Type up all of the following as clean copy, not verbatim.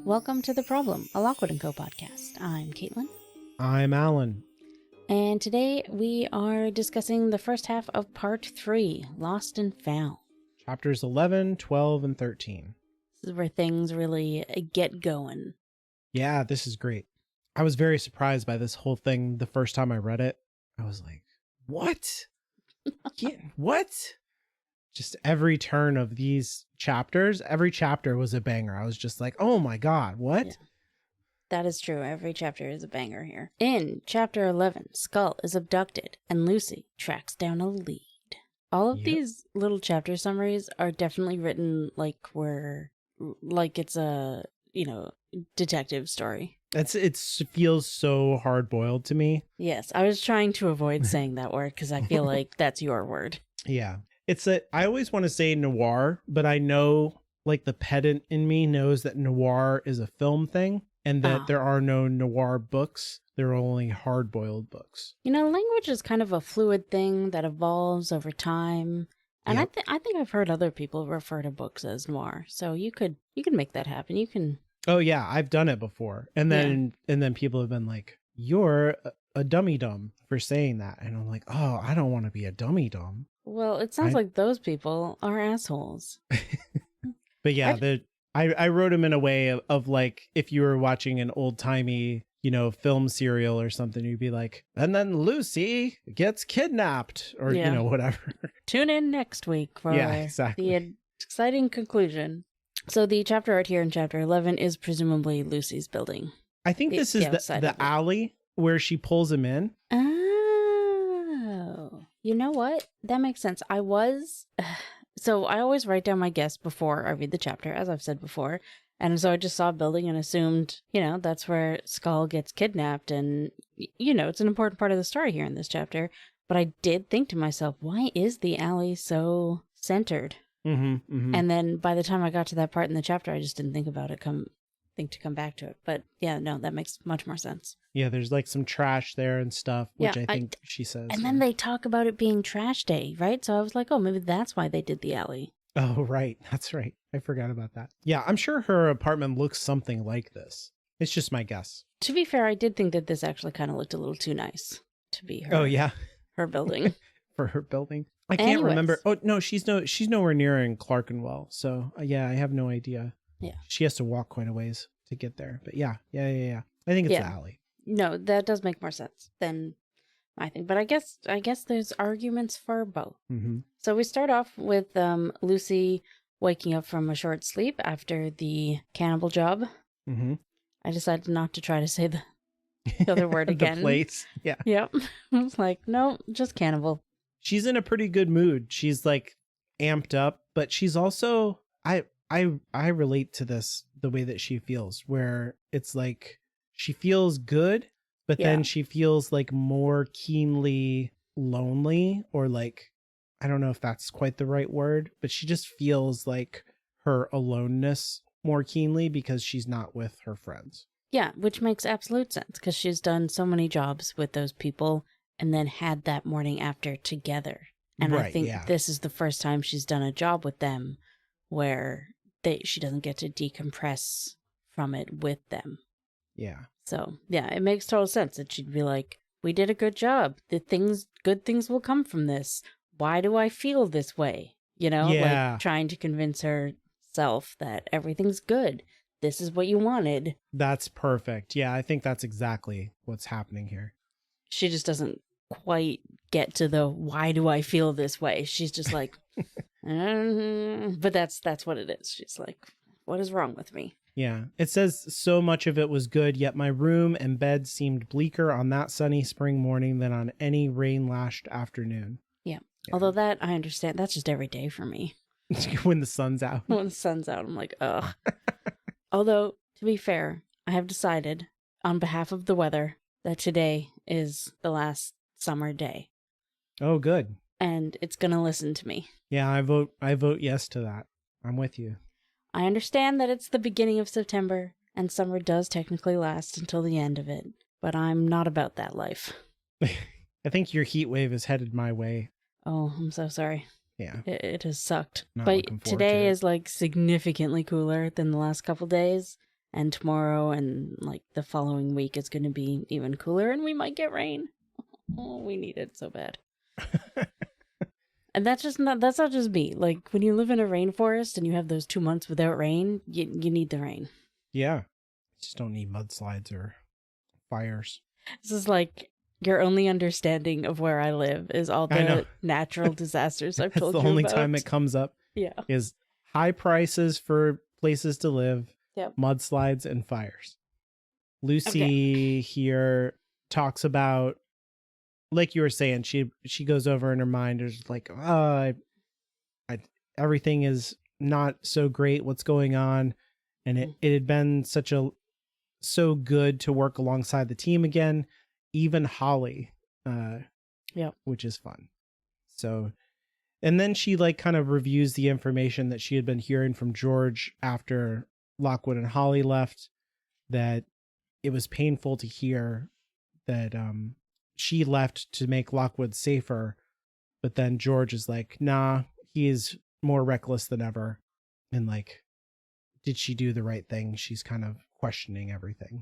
Welcome to The Problem, a Lockwood & Co. podcast. I'm Caitlin. I'm Alan. And today we are discussing the first half of Part 3, Lost and Found. Chapters 11, 12, and 13. This is where things really get going. Yeah, this is great. I was very surprised by this whole thing the first time I read it. I was like, what? What? Just every turn of these chapters, every chapter was a banger. I was just like, oh my God, what? Yeah. That is true. Every chapter is a banger here. In Chapter 11, Skull is abducted and Lucy tracks down a lead. All of these little chapter summaries are definitely written like it's a, detective story. It feels so hard-boiled to me. Yes, I was trying to avoid saying that word because I feel like that's your word. Yeah. I always want to say noir, but I know like the pedant in me knows that noir is a film thing and that there are no noir books. There are only hard-boiled books. Language is kind of a fluid thing that evolves over time. And I think I've heard other people refer to books as noir. So you can make that happen. You can. Oh yeah, I've done it before. And then people have been like, "You're a dummy dumb for saying that." And I'm like, "Oh, I don't want to be a dummy dumb." Well, it sounds like those people are assholes. But yeah, I wrote them in a way of like if you were watching an old-timey, film serial or something, you'd be like, and then Lucy gets kidnapped or, whatever. Tune in next week for the exciting conclusion. So the chapter art here in Chapter 11 is presumably Lucy's building. I think this is the alley where she pulls him in. Oh, you know what? That makes sense. So I always write down my guess before I read the chapter, as I've said before. And so I just saw a building and assumed, that's where Skull gets kidnapped. And, it's an important part of the story here in this chapter. But I did think to myself, why is the alley so centered? Mm-hmm, mm-hmm. And then by the time I got to that part in the chapter, I just didn't think about it, think to come back to it. But yeah, no, that makes much more sense. Yeah, there's like some trash there and stuff, which I think she says. And then they talk about it being trash day, right? So I was like, oh, maybe that's why they did the alley. Oh, right. That's right. I forgot about that. Yeah, I'm sure her apartment looks something like this. It's just my guess. To be fair, I did think that this actually kind of looked a little too nice to be her. Oh, yeah. Her building. For her building. I can't remember. Oh, no, she's nowhere near in Clerkenwell. So, yeah, I have no idea. Yeah. She has to walk quite a ways to get there. But yeah. I think it's the alley. No, that does make more sense than I think. But I guess there's arguments for both. Mm-hmm. So we start off with Lucy waking up from a short sleep after the cannibal job. Mm-hmm. I decided not to try to say the other word again. The place. Yeah. Yep. I was like, no, just cannibal. She's in a pretty good mood. She's like amped up, but she's also I relate to this the way that she feels, where it's like she feels good, but then she feels like more keenly lonely, or like, I don't know if that's quite the right word, but she just feels like her aloneness more keenly because she's not with her friends. Yeah, which makes absolute sense because she's done so many jobs with those people and then had that morning after together. And I think this is the first time she's done a job with them where she doesn't get to decompress from it with them. Yeah. So, yeah, it makes total sense that she'd be like, we did a good job. Good things will come from this. Why do I feel this way? Like trying to convince herself that everything's good. This is what you wanted. That's perfect. Yeah, I think that's exactly what's happening here. She just doesn't quite get to the why do I feel this way. She's just like, but that's what it is. She's like, what is wrong with me? Yeah. It says so much of it was good, yet my room and bed seemed bleaker on that sunny spring morning than on any rain-lashed afternoon. Yeah. Although that, I understand, that's just every day for me. When the sun's out. When the sun's out, I'm like, ugh. Although, to be fair, I have decided, on behalf of the weather, that today is the last summer day. Oh, good. And it's going to listen to me. Yeah, I vote yes to that. I'm with you. I understand that it's the beginning of September, and summer does technically last until the end of it, but I'm not about that life. I think your heat wave is headed my way. Oh, I'm so sorry. Yeah. It has sucked. Not but today is like significantly cooler than the last couple days. and tomorrow and like the following week is going to be even cooler, and we might get rain. Oh, we need it so bad. And that's not just me. Like, when you live in a rainforest and you have those 2 months without rain, you need the rain. Yeah. Just don't need mudslides or fires. This is like your only understanding of where I live is all the natural disasters I've told you about. That's the only time it comes up. Yeah. Is high prices for places to live, yep. mudslides, and fires. Lucy here talks about, like you were saying, she goes over in her mind, is like, everything is not so great. What's going on? And it had been so good to work alongside the team again, even Holly, which is fun. So, and then she like kind of reviews the information that she had been hearing from George after Lockwood and Holly left, that it was painful to hear that she left to make Lockwood safer, but then George is like, nah, he is more reckless than ever. And like, did she do the right thing? She's kind of questioning everything.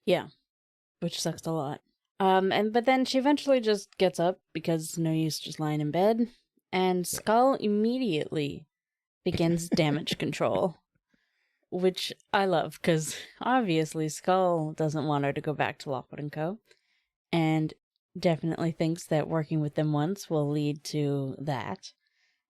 Yeah, which sucks a lot. But then she eventually just gets up because no use just lying in bed, and Skull immediately begins damage control, which I love because obviously Skull doesn't want her to go back to Lockwood and Co. and definitely thinks that working with them once will lead to that.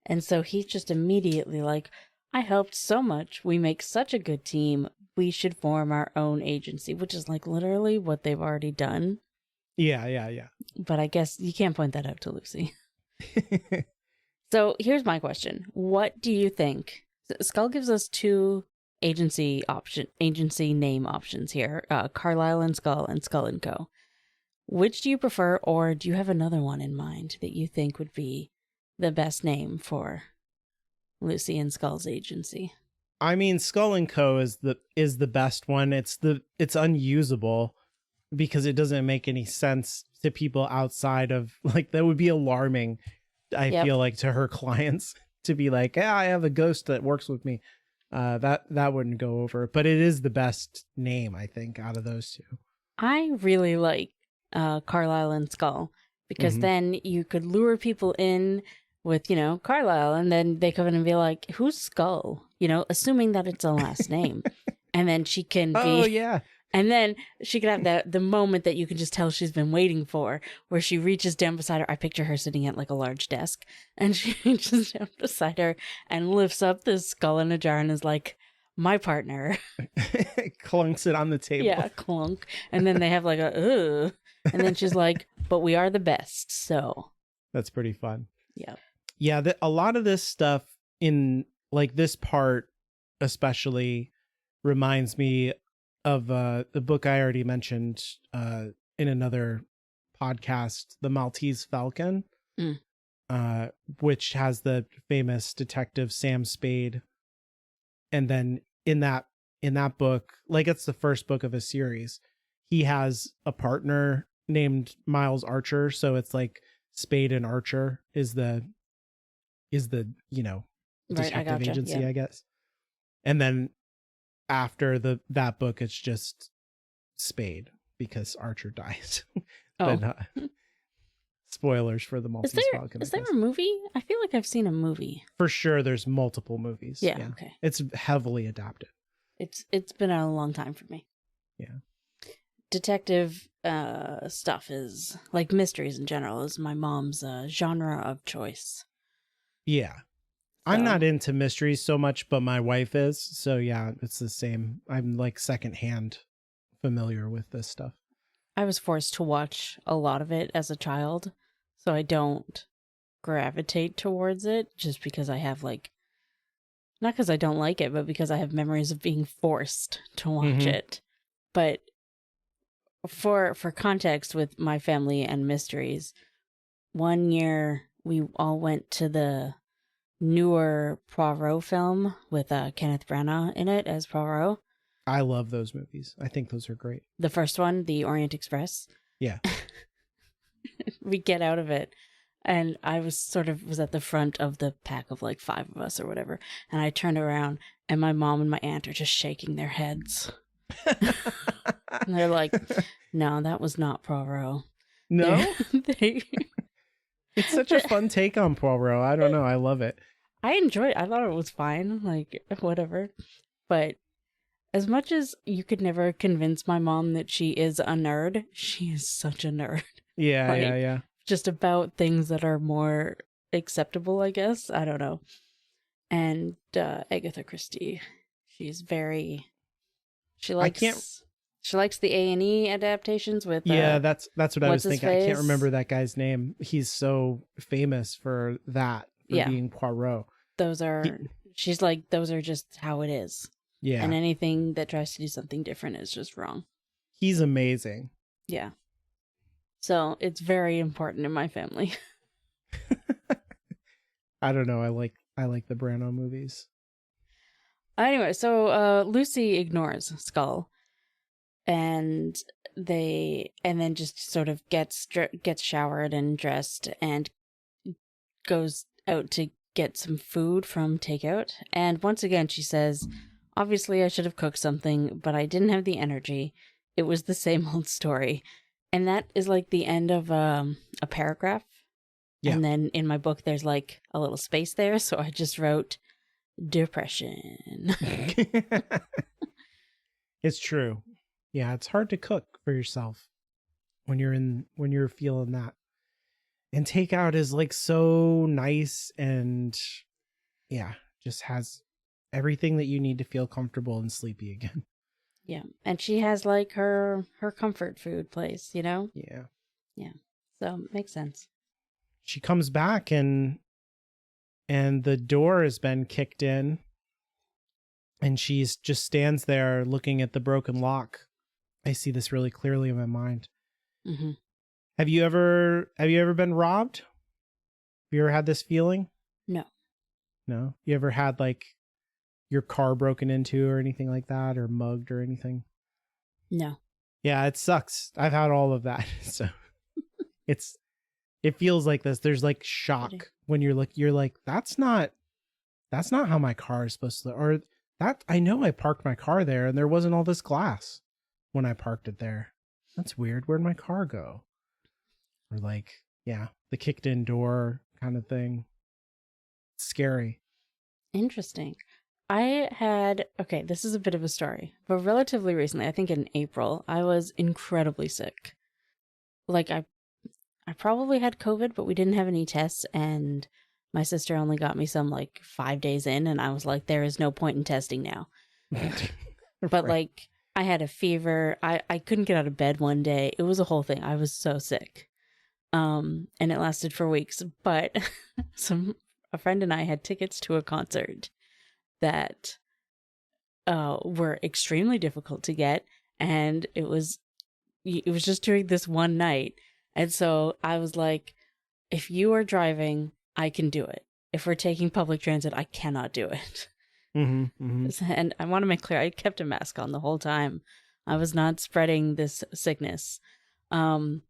And so he's just immediately like, I helped so much. We make such a good team. We should form our own agency, which is like literally what they've already done. Yeah. But I guess you can't point that out to Lucy. So here's my question. What do you think? Skull gives us two agency name options here. Carlyle and Skull and Co. Which do you prefer, or do you have another one in mind that you think would be the best name for Lucy and Skull's agency? I mean, Skull and Co. is the best one. It's unusable because it doesn't make any sense to people outside of, like, that would be alarming, I feel like, to her clients to be like, yeah, I have a ghost that works with me. That wouldn't go over. But it is the best name, I think, out of those two. I really like Carlyle and Skull because then you could lure people in with, Carlyle, and then they come in and be like, who's Skull? Assuming that it's a last name. And then she can be... Oh, yeah. And then she could have the moment that you can just tell she's been waiting for, where she reaches down beside her. I picture her sitting at like a large desk, and she reaches down beside her and lifts up this skull in a jar and is like, my partner. Clunks it on the table. Yeah, clunk. And then they have like a, ugh. And then she's like, but we are the best, so. That's pretty fun. Yeah. Yeah, a lot of this stuff in like this part especially reminds me of the book I already mentioned in another podcast, The Maltese Falcon, which has the famous detective Sam Spade. And then in that book, like it's the first book of a series, he has a partner named Miles Archer. So it's like Spade and Archer is the detective agency, I guess. And then after that book, it's just Spade because Archer dies. But spoilers for the Maltese Falcon. Is there a movie? I feel like I've seen a movie. For sure, there's multiple movies. Yeah. Okay. It's heavily adapted. It's been a long time for me. Yeah. Detective stuff is, like, mysteries in general, is my mom's genre of choice. Yeah. I'm not into mysteries so much, but my wife is. So yeah, it's the same. I'm like secondhand familiar with this stuff. I was forced to watch a lot of it as a child, so I don't gravitate towards it just because I have like, not because I don't like it, but because I have memories of being forced to watch it. But for context with my family and mysteries, one year we all went to the newer Poirot film with Kenneth Branagh in it as Poirot. I love those movies. I think those are great. The first one, the Orient Express. Yeah. We get out of it, and I was at the front of the pack of like 5 of us or whatever, and I turned around, and my mom and my aunt are just shaking their heads. And they're like, no, that was not Poirot. No? They It's such a fun take on Poirot. I don't know. I love it. I enjoyed it. I thought it was fine. Like, whatever. But as much as you could never convince my mom that she is a nerd, she is such a nerd. Yeah, Like, yeah. Just about things that are more acceptable, I guess. I don't know. And Agatha Christie, she's very... She likes the A&E adaptations with... Yeah, that's what I was thinking. I can't face? remember that guy's name. He's so famous for that, for being Poirot. Those are... She's like, those are just how it is. Yeah. And anything that tries to do something different is just wrong. He's amazing. Yeah. So it's very important in my family. I don't know. I like the Brando movies. Anyway, so Lucy ignores Skull, and then just sort of gets showered and dressed and goes out to get some food from takeout. And once again, she says, "Obviously, I should have cooked something, but I didn't have the energy. It was the same old story." And that is like the end of a paragraph. Yeah. And then in my book, there's like a little space there, so I just wrote depression. It's true. Yeah, it's hard to cook for yourself when you're feeling that. And takeout is like so nice and yeah, just has everything that you need to feel comfortable and sleepy again. Yeah. And she has like her comfort food place, you know? Yeah. Yeah. So makes sense. She comes back and the door has been kicked in and she's just stands there looking at the broken lock. I see this really clearly in my mind. Mm-hmm. Have you ever been robbed? Have you ever had this feeling? No. No? You ever had like your car broken into or anything like that, or mugged or anything? No. Yeah, it sucks. I've had all of that. So it feels like this. There's like shock when you're like, that's not how my car is supposed to look. Or that, I know I parked my car there and there wasn't all this glass when I parked it there. That's weird. Where'd my car go? Or like, yeah, the kicked in door kind of thing. It's scary. Interesting. Okay, this is a bit of a story, but relatively recently, I think in April, I was incredibly sick. Like I probably had COVID, but we didn't have any tests, and my sister only got me some like 5 days in, and I was like, there is no point in testing now. But like, I had a fever. I couldn't get out of bed one day. It was a whole thing. I was so sick. And it lasted for weeks, but a friend and I had tickets to a concert that were extremely difficult to get, and it was just during this one night. And so I was like, if you are driving, I can do it. If we're taking public transit, I cannot do it. Mm-hmm, mm-hmm. And I want to make clear, I kept a mask on the whole time. I was not spreading this sickness. And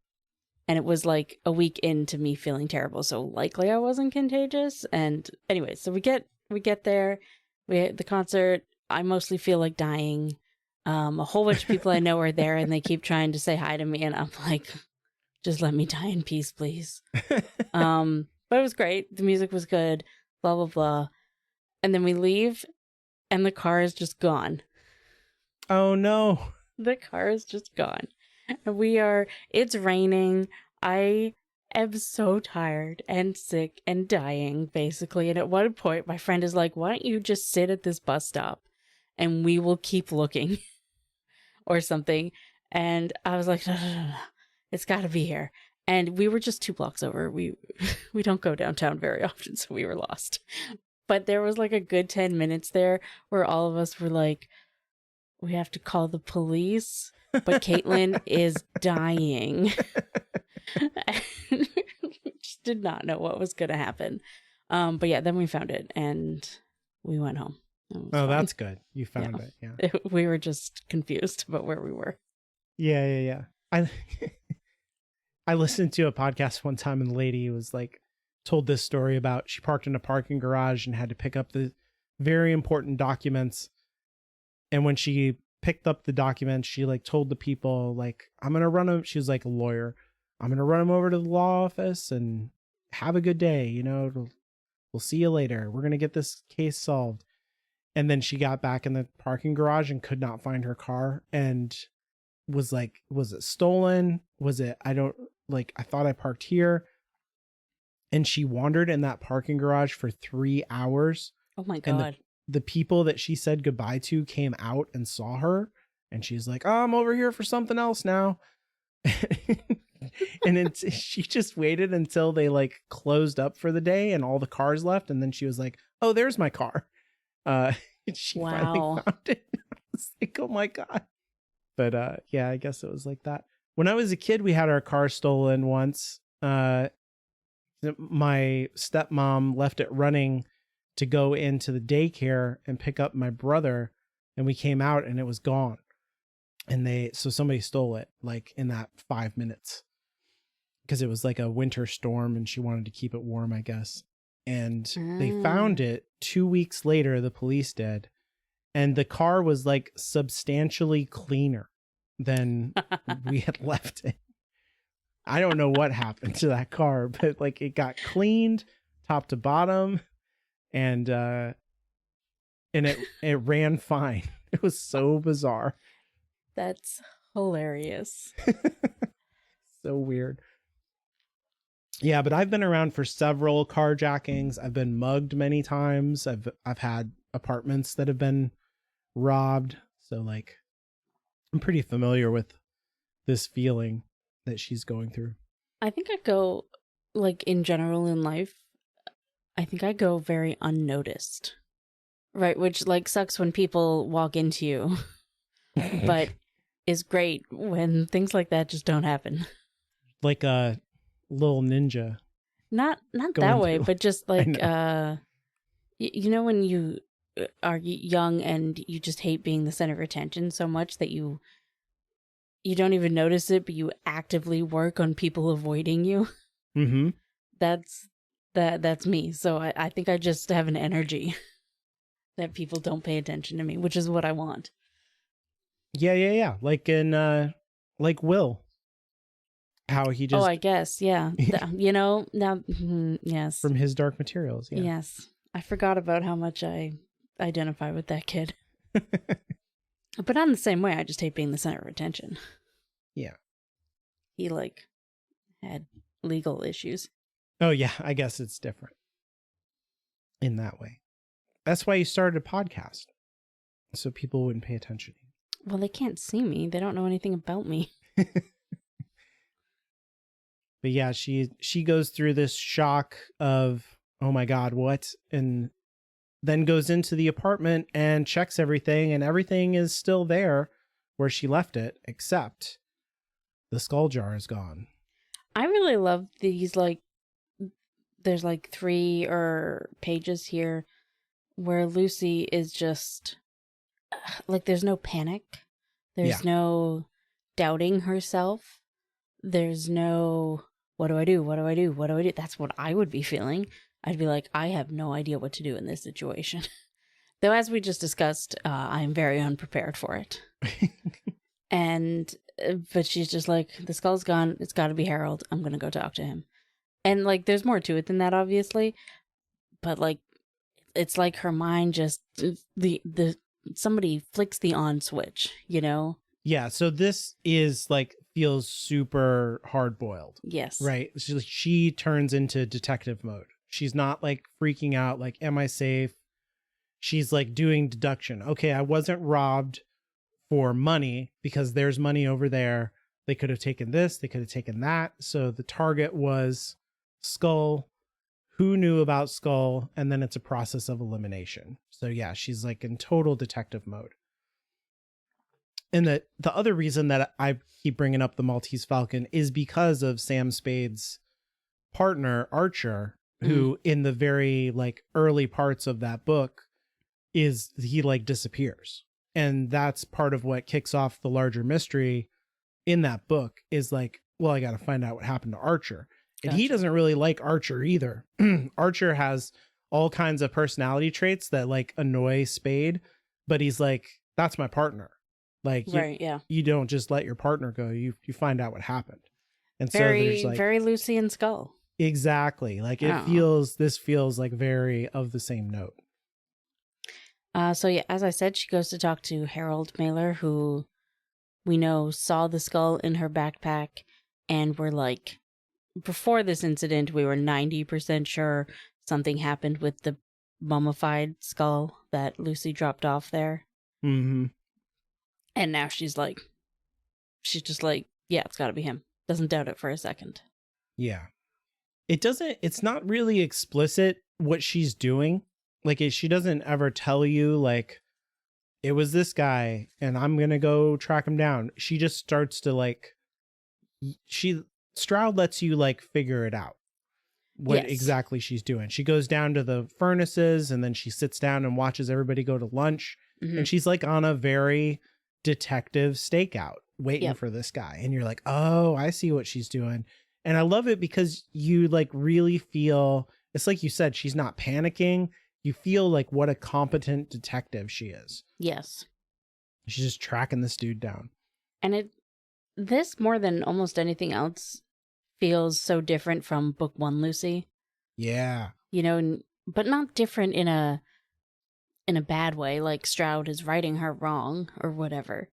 it was like a week into me feeling terrible, so likely I wasn't contagious. And anyway, so we get there, the concert. I mostly feel like dying. A whole bunch of people I know are there, and they keep trying to say hi to me, and I'm like, just let me die in peace, please. But it was great. The music was good. Blah blah blah. And then we leave, and the car is just gone. Oh no! The car is just gone. And it's raining. I am so tired and sick and dying, basically. And at one point, my friend is like, why don't you just sit at this bus stop and we will keep looking or something. And I was like, no. It's got to be here. And we were just 2 blocks over. We don't go downtown very often, so we were lost. But there was like a good 10 minutes there where all of us were like, we have to call the police, but Caitlin is dying. And we just did not know what was going to happen. But yeah, then we found it and we went home. Oh, fun. That's good. You found it. Yeah. We were just confused about where we were. Yeah. I listened to a podcast one time and the lady was like, told this story about she parked in a parking garage and had to pick up the very important documents. And when she picked up the documents. She like told the people like, I'm going to run them. She was like a lawyer. I'm going to run them over to the law office and have a good day. You know, we'll see you later. We're going to get this case solved. And then she got back in the parking garage and could not find her car and was like, was it stolen? Was it, I thought I parked here. And she wandered in that parking garage for 3 hours. Oh my God. And the people that she said goodbye to came out and saw her. And she's like, oh, I'm over here for something else now. And she just waited until they like closed up for the day and all the cars left. And then she was like, oh, there's my car. She finally found it. I was like, oh my God. But yeah, I guess it was like that. When I was a kid, we had our car stolen once. My stepmom left it running to go into the daycare and pick up my brother. And we came out and it was gone. And so somebody stole it like in that 5 minutes because it was like a winter storm and she wanted to keep it warm, I guess. And they found it 2 weeks later, the police did. And the car was like substantially cleaner than we had left it. I don't know what happened to that car, but like it got cleaned top to bottom and it ran fine. It was so bizarre. That's hilarious. So weird. Yeah, but I've been around for several carjackings. I've been mugged many times. I've had apartments that have been robbed. So like I'm pretty familiar with this feeling that she's going through. I think I go like in general in life, I think I go very unnoticed. Right, which like sucks when people walk into you. But is great when things like that just don't happen. Like a little ninja. Not that way, but just like you know when you are young and you just hate being the center of attention so much that you don't even notice it, but you actively work on people avoiding you. Mm-hmm. That's me. So I think I just have an energy that people don't pay attention to me, which is what I want. Yeah. Like in like Will. How he just... Oh, I guess, yeah. You know, now, yes. From His Dark Materials, yeah. Yes. I forgot about how much I identify with that kid. But not in the same way, I just hate being the center of attention. Yeah. He, like, had legal issues. Oh, yeah, I guess it's different. In that way. That's why you started a podcast. So people wouldn't pay attention to you. Well, they can't see me. They don't know anything about me. But yeah, she goes through this shock of, oh my God, what? And then goes into the apartment and checks everything, and everything is still there where she left it, except the skull jar is gone. I really love these, like, there's like 3 pages here where Lucy is just, like, there's no panic. There's no doubting herself. There's no, what do I do? What do I do? What do I do? That's what I would be feeling. I'd be like, I have no idea what to do in this situation. Though, as we just discussed, I'm very unprepared for it. But she's just like, the skull's gone. It's got to be Harold. I'm going to go talk to him. And like, there's more to it than that, obviously. But like, it's like her mind just, somebody flicks the on switch, you know? Yeah, so this is like feels super hard boiled. Yes. Right? She turns into detective mode. She's not like freaking out like, am I safe? She's like doing deduction. Okay, I wasn't robbed for money because there's money over there. They could have taken this, they could have taken that. So the target was Skull. Who knew about Skull? And then it's a process of elimination. So yeah, she's like in total detective mode. And the other reason that I keep bringing up the Maltese Falcon is because of Sam Spade's partner, Archer, who in the very like early parts of that book he like disappears. And that's part of what kicks off the larger mystery in that book is like, well, I got to find out what happened to Archer. And he doesn't really like Archer either. Archer has all kinds of personality traits that like annoy Spade, but he's like, that's my partner. Like, Right, yeah. you don't just let your partner go. You find out what happened. And so Very, there's like, very Lucy and Skull. exactly. Like this feels like very of the same note. So yeah, as I said, she goes to talk to Harold Mailer, who we know saw the skull in her backpack, and we're like, before this incident, we were 90% sure something happened with the mummified skull that Lucy dropped off there. Mm-hmm. And now she's just like, yeah, it's gotta be him. Doesn't doubt it for a second. Yeah. It's not really explicit what she's doing. Like, she doesn't ever tell you, like, it was this guy and I'm going to go track him down. She just starts to, like, Stroud lets you, like, figure it out. What exactly she's doing. She goes down to the furnaces and then she sits down and watches everybody go to lunch. Mm-hmm. And she's, like, on a very detective stakeout waiting for this guy. And you're like, oh, I see what she's doing. And I love it because you, like, really feel, it's like you said, she's not panicking. You feel like what a competent detective she is. Yes. She's just tracking this dude down. And this more than almost anything else feels so different from book 1 Lucy. Yeah. You know, but not different in a bad way, like Stroud is righting her wrong or whatever.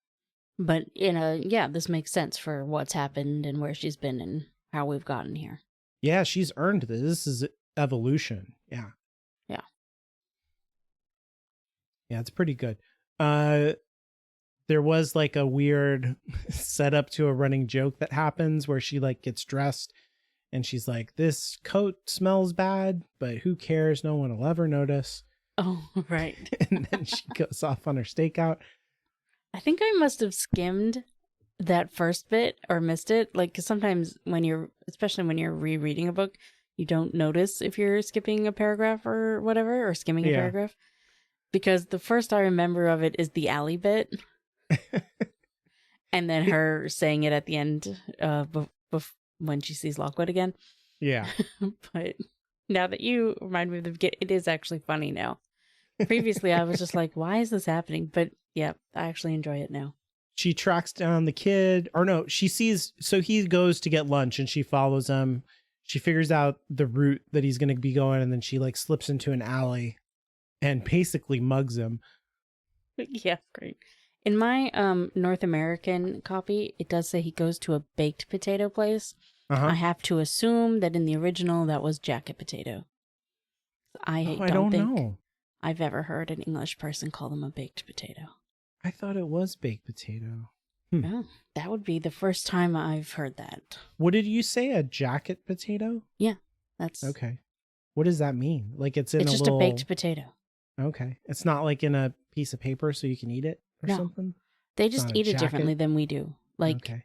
But this makes sense for what's happened and where she's been and how we've gotten here. Yeah, she's earned this. This is evolution. Yeah. Yeah. Yeah, it's pretty good. There was like a weird setup to a running joke that happens where she like gets dressed and she's like, this coat smells bad, but who cares? No one will ever notice. Oh, right. And then she goes off on her stakeout. I think I must have skimmed that first bit or missed it. Like, cause sometimes especially when you're rereading a book, you don't notice if you're skipping a paragraph or whatever, or skimming a paragraph. Because the first I remember of it is the alley bit. And then her saying it at the end when she sees Lockwood again. Yeah. But now that you remind me of the beginning, it is actually funny now. Previously, I was just like, why is this happening? But yeah, I actually enjoy it now. She tracks down the kid, or no, she sees, so he goes to get lunch and she follows him. She figures out the route that he's going to be going, and then she like slips into an alley and basically mugs him. Yeah, great. In my North American copy, it does say he goes to a baked potato place. Uh-huh. I have to assume that in the original, that was jacket potato. I don't think know. I've ever heard an English person call them a baked potato. I thought it was baked potato. Oh, that would be the first time I've heard that. What did you say? A jacket potato? Yeah, that's okay. What does that mean? Like it's just a baked potato. Okay, it's not like in a piece of paper so you can eat it or something. They just eat it differently than we do. Like, okay.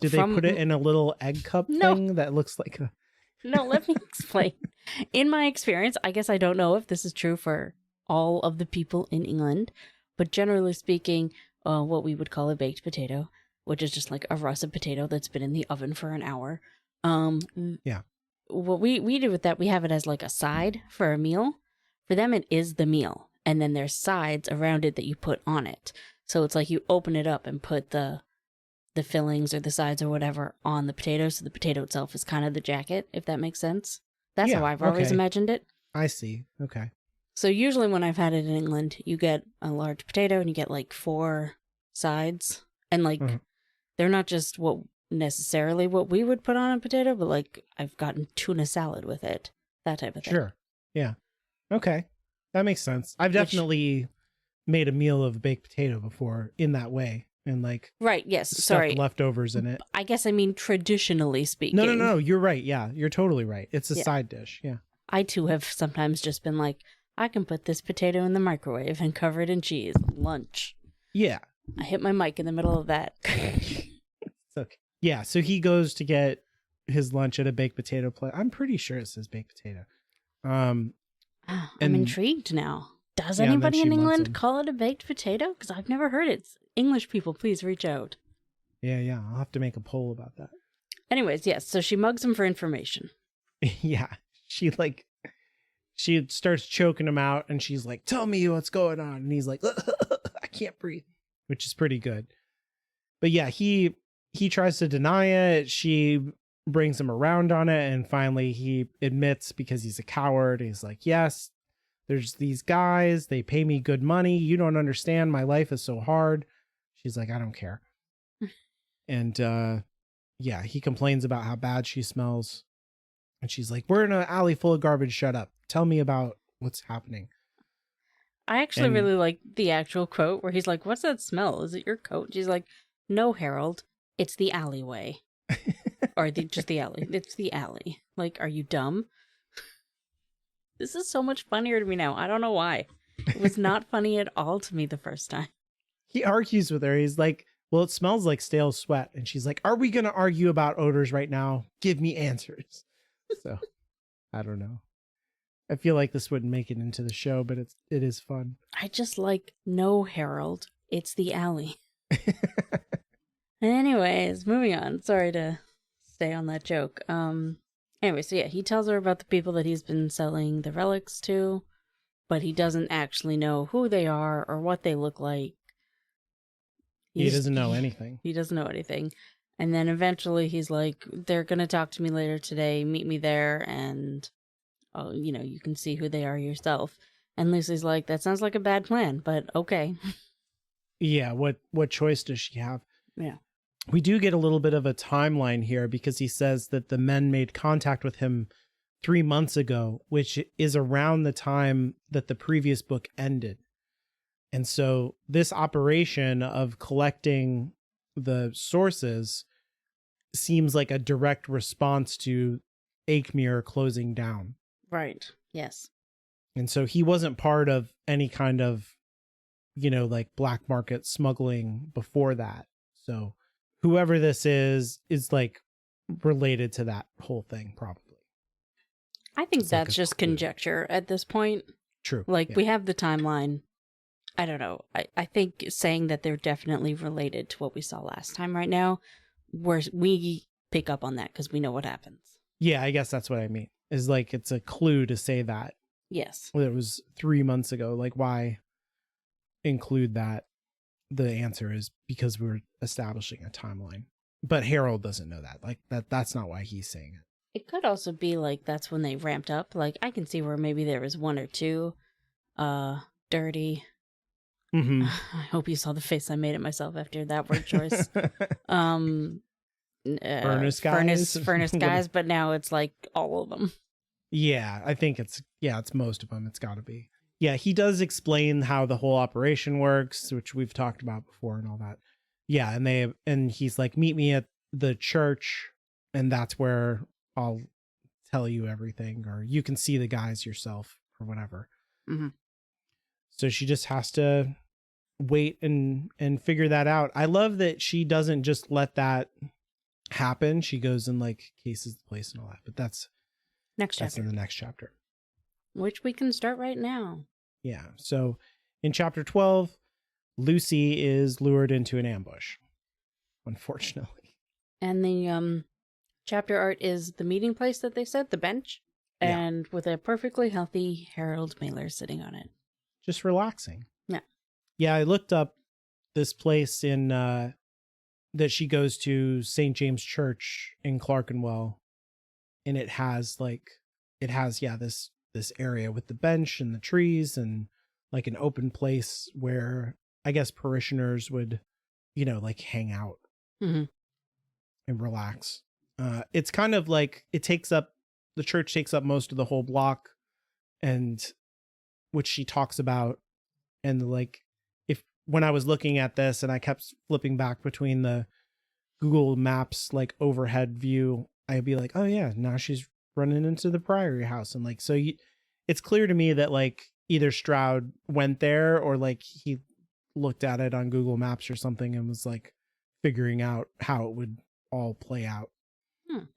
Do they put it in a little egg cup thing that looks like a? No, let me explain. In my experience, I guess I don't know if this is true for all of the people in England, but generally speaking, what we would call a baked potato, which is just like a russet potato that's been in the oven for an hour. Yeah. What we do with that, we have it as like a side for a meal. For them, it is the meal. And then there's sides around it that you put on it. So it's like you open it up and put the fillings or the sides or whatever on the potato. So the potato itself is kind of the jacket, if that makes sense. That's how I've always imagined it. I see. Okay. So usually when I've had it in England, you get a large potato and you get like 4 sides. And like, they're not just necessarily what we would put on a potato, but like I've gotten tuna salad with it. That type of thing. Sure. Yeah. Okay. That makes sense. I've definitely made a meal of baked potato before in that way. And like, right. Yes. Sorry. Leftovers in it. I guess I mean, traditionally speaking. No. You're right. Yeah. You're totally right. It's a side dish. Yeah. I too have sometimes just been like, I can put this potato in the microwave and cover it in cheese. Lunch. Yeah. I hit my mic in the middle of that. It's okay. Yeah. So he goes to get his lunch at a baked potato place. I'm pretty sure it says baked potato. I'm intrigued now. Does anybody in England call it a baked potato? Because I've never heard it. English people, please reach out. Yeah. I'll have to make a poll about that. Anyways, yes. So she mugs him for information. Yeah. She starts choking him out and she's like, tell me what's going on. And he's like, I can't breathe. which is pretty good. But yeah, he tries to deny it. She brings him around on it, and finally he admits, because he's a coward. He's like, yes, there's these guys, they pay me good money. You don't understand. My life is so hard. She's like, I don't care. And yeah, he complains about how bad she smells. And she's like, we're in an alley full of garbage. Shut up. Tell me about what's happening. I actually really like the actual quote where he's like, what's that smell? Is it your coat? She's like, no, Harold, it's the alleyway. Or just the alley. It's the alley. Like, are you dumb? This is so much funnier to me now. I don't know why. It was not funny at all to me the first time. He argues with her. He's like, well, it smells like stale sweat. And she's like, are we going to argue about odors right now? Give me answers. So, I don't know. I feel like this wouldn't make it into the show, but it is fun. I just like, no, Harold, it's the alley. Anyways, moving on. Sorry to stay on that joke. Anyway, so yeah, he tells her about the people that he's been selling the relics to, but he doesn't actually know who they are or what they look like. He doesn't know anything. He doesn't know anything. And then eventually he's like, they're going to talk to me later today. Meet me there and, oh, you know, you can see who they are yourself. And Lucy's like, that sounds like a bad plan, but okay. Yeah, what choice does she have? Yeah. We do get a little bit of a timeline here because he says that the men made contact with him 3 months ago, which is around the time that the previous book ended. And so this operation of collecting the sources seems like a direct response to Aikmere closing down. Right. Yes. And so he wasn't part of any kind of, you know, like black market smuggling before that. So whoever this is like related to that whole thing, probably. I think that's like just conjecture at this point. True. Like, yeah. We have the timeline. I don't know. I think saying that they're definitely related to what we saw last time right now, where we pick up on that because we know what happens. Yeah, I guess that's what I mean. Is like it's a clue to say that. Yes. Well, it was 3 months ago. Like, why include that? The answer is because we're establishing a timeline. But Harold doesn't know that. Like, that's not why he's saying it. It could also be like that's when they ramped up. Like, I can see where maybe there was one or two dirty. Mm-hmm. I hope you saw the face I made at myself after that word choice. Furnace guys. Furnace guys, but now it's like all of them. Yeah, I think it's most of them. It's got to be. Yeah, he does explain how the whole operation works, which we've talked about before and all that. Yeah, and he's like, meet me at the church, and that's where I'll tell you everything, or you can see the guys yourself, or whatever. Mm-hmm. So she just has to wait and figure that out. I love that she doesn't just let that happen. She goes and like cases the place and all that. But that's in the next chapter, which we can start right now. Yeah. So in chapter 12, Lucy is lured into an ambush, unfortunately. And the chapter art is the meeting place that they said, the bench, and with a perfectly healthy Harold Mailer sitting on it. Just relaxing. Yeah. Yeah, I looked up this place in that she goes to, St. James Church in Clerkenwell, and it has this area with the bench and the trees and like an open place where I guess parishioners would, like hang out and relax. It's kind of like the church takes up most of the whole block, and which she talks about. And like, when I was looking at this and I kept flipping back between the Google Maps, like overhead view, I'd be like, oh yeah, now she's running into the Priory house. And like, so it's clear to me that like either Stroud went there or like he looked at it on Google Maps or something and was like figuring out how it would all play out.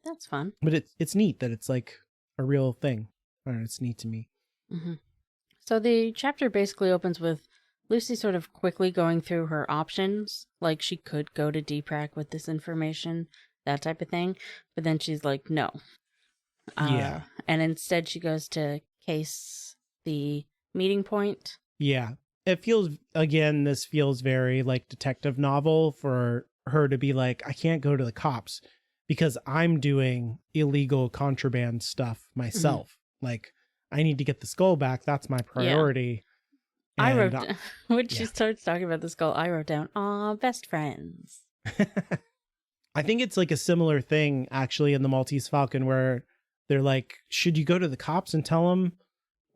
That's fun. But it's neat that it's like a real thing. I don't know, it's neat to me. Mm-hmm. So the chapter basically opens with Lucy sort of quickly going through her options. Like, she could go to DPRAC with this information, that type of thing. But then she's like, no. And instead she goes to case the meeting point. Yeah. it feels, again, this feels very like detective novel for her to be like, I can't go to the cops because I'm doing illegal contraband stuff myself. Like, I need to get the skull back. That's my priority. I And, wrote when she starts talking about the skull, I wrote down, "Aw, best friends." I think it's like a similar thing actually in the Maltese Falcon where they're like, should you go to the cops and tell them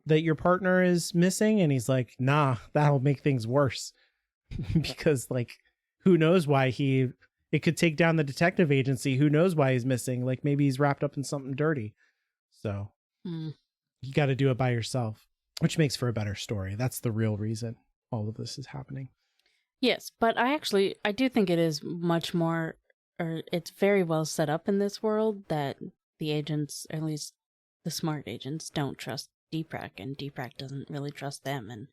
that your partner is missing? And he's like, nah, that'll make things worse. Because like, who knows why it could take down the detective agency. Who knows why he's missing? Like maybe he's wrapped up in something dirty. So you got to do it by yourself, which makes for a better story. That's the real reason all of this is happening. Yes, but I do think it is much more, or it's very well set up in this world that the agents, or at least the smart agents, don't trust Deeprak, and Deeprak doesn't really trust them, and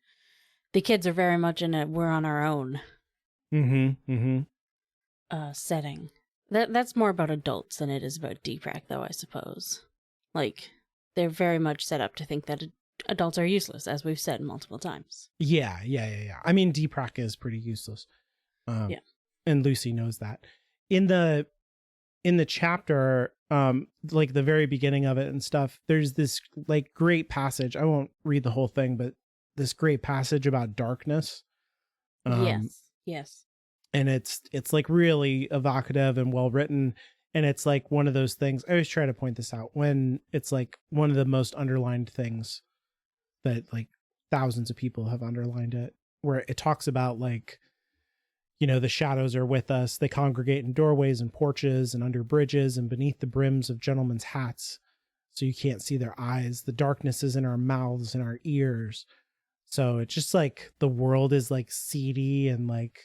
the kids are very much in a we're on our own setting. That's more about adults than it is about Deeprak, though, I suppose. Like, they're very much set up to think that adults are useless, as we've said multiple times. Yeah. I mean, Deeprak is pretty useless. And Lucy knows that. In the chapter, like the very beginning of it and stuff, there's this like great passage. I won't read the whole thing, but this great passage about darkness. Yes. And it's like really evocative and well written. And it's like one of those things. I always try to point this out when it's like one of the most underlined things that like thousands of people have underlined it, where it talks about like, you know, the shadows are with us. They congregate in doorways and porches and under bridges and beneath the brims of gentlemen's hats. So you can't see their eyes. The darkness is in our mouths and our ears. So it's just like the world is like seedy and like,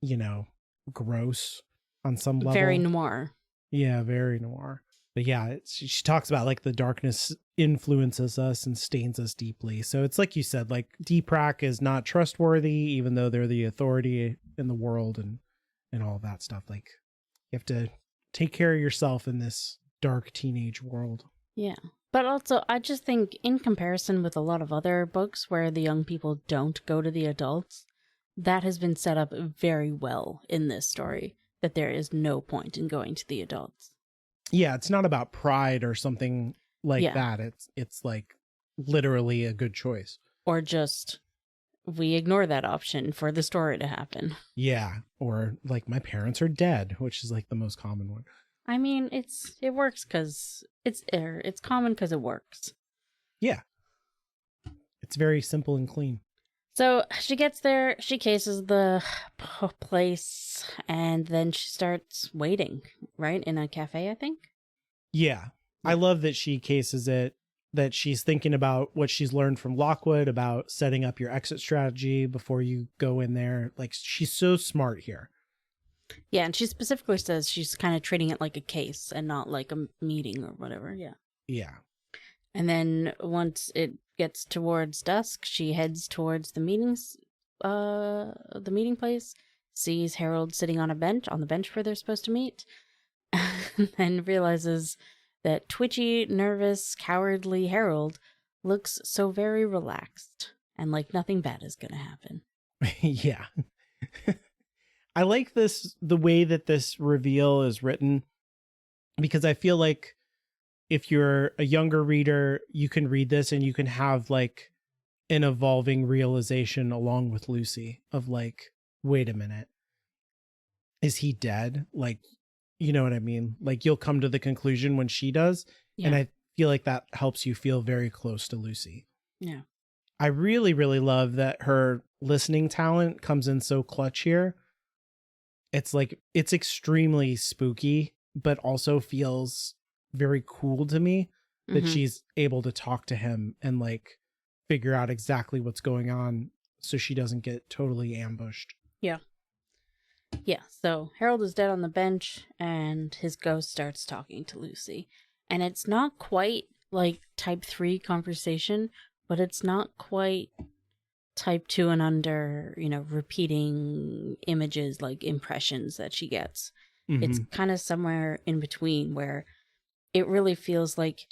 you know, gross on some level. Very noir. Yeah, very noir. But yeah, she talks about like the darkness influences us and stains us deeply. So it's like you said, like Deeprak is not trustworthy, even though they're the authority in the world and all that stuff. Like you have to take care of yourself in this dark teenage world. Yeah. But also, I just think in comparison with a lot of other books where the young people don't go to the adults, that has been set up very well in this story, that there is no point in going to the adults. Yeah, it's not about pride or something like that. It's like literally a good choice. Or just we ignore that option for the story to happen. Yeah, or like my parents are dead, which is like the most common one. I mean, it works because it's common because it works. Yeah, it's very simple and clean. So she gets there, she cases the place, and then she starts waiting, right? In a cafe, I think? Yeah. I love that she cases it, that she's thinking about what she's learned from Lockwood about setting up your exit strategy before you go in there. Like, she's so smart here. Yeah, and she specifically says she's kind of treating it like a case and not like a meeting or whatever, yeah. Yeah. And then once it gets towards dusk, she heads towards the meeting place, sees Harold sitting on the bench where they're supposed to meet, and then realizes that twitchy, nervous, cowardly Harold looks so very relaxed and like nothing bad is going to happen. Yeah. I like the way that this reveal is written, because I feel like if you're a younger reader, you can read this and you can have like an evolving realization along with Lucy of like, wait a minute, is he dead? Like, you know what I mean? Like you'll come to the conclusion when she does. Yeah. And I feel like that helps you feel very close to Lucy. Yeah. I really, really love that her listening talent comes in so clutch here. It's like, it's extremely spooky, but also feels very cool to me that she's able to talk to him and like figure out exactly what's going on so she doesn't get totally ambushed. Yeah. Yeah, so Harold is dead on the bench and his ghost starts talking to Lucy. And it's not quite like type 3 conversation, but it's not quite type 2 and under, you know, repeating images like impressions that she gets. It's kind of somewhere in between where it really feels like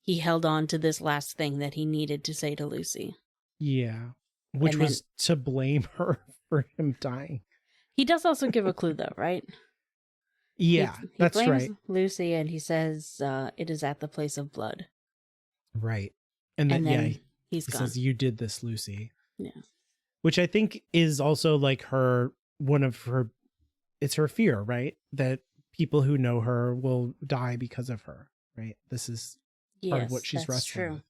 he held on to this last thing that he needed to say to Lucy. Yeah. Which And was to blame her for him dying. he does also give a clue, though, right? Yeah, He that's blames right. Lucy, and he says it is at the place of blood. Right. And then, then yeah, he's he gone. says, you did this, Lucy. Yeah. Which I think is also like it's her fear, right? That people who know her will die because of her, right? This is part of what she's that's wrestling true. with.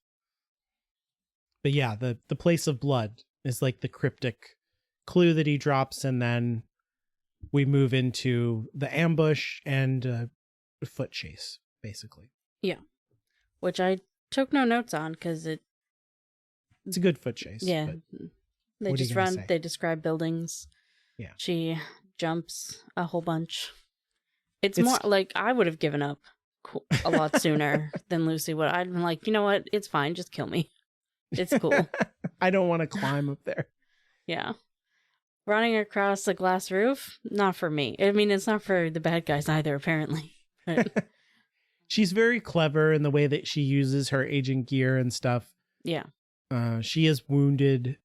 But yeah, the place of blood is like the cryptic clue that he drops, and then we move into the ambush and a foot chase, basically. Yeah. Which I took no notes on because it's a good foot chase. Yeah. But they just run, say? They describe buildings. Yeah. She jumps a whole bunch. It's more like I would have given up a lot sooner than Lucy would. I'd been like, you know what? It's fine. Just kill me. It's cool. I don't want to climb up there. Yeah. Running across a glass roof, not for me. I mean, it's not for the bad guys either, apparently. She's very clever in the way that she uses her agent gear and stuff. Yeah. She is wounded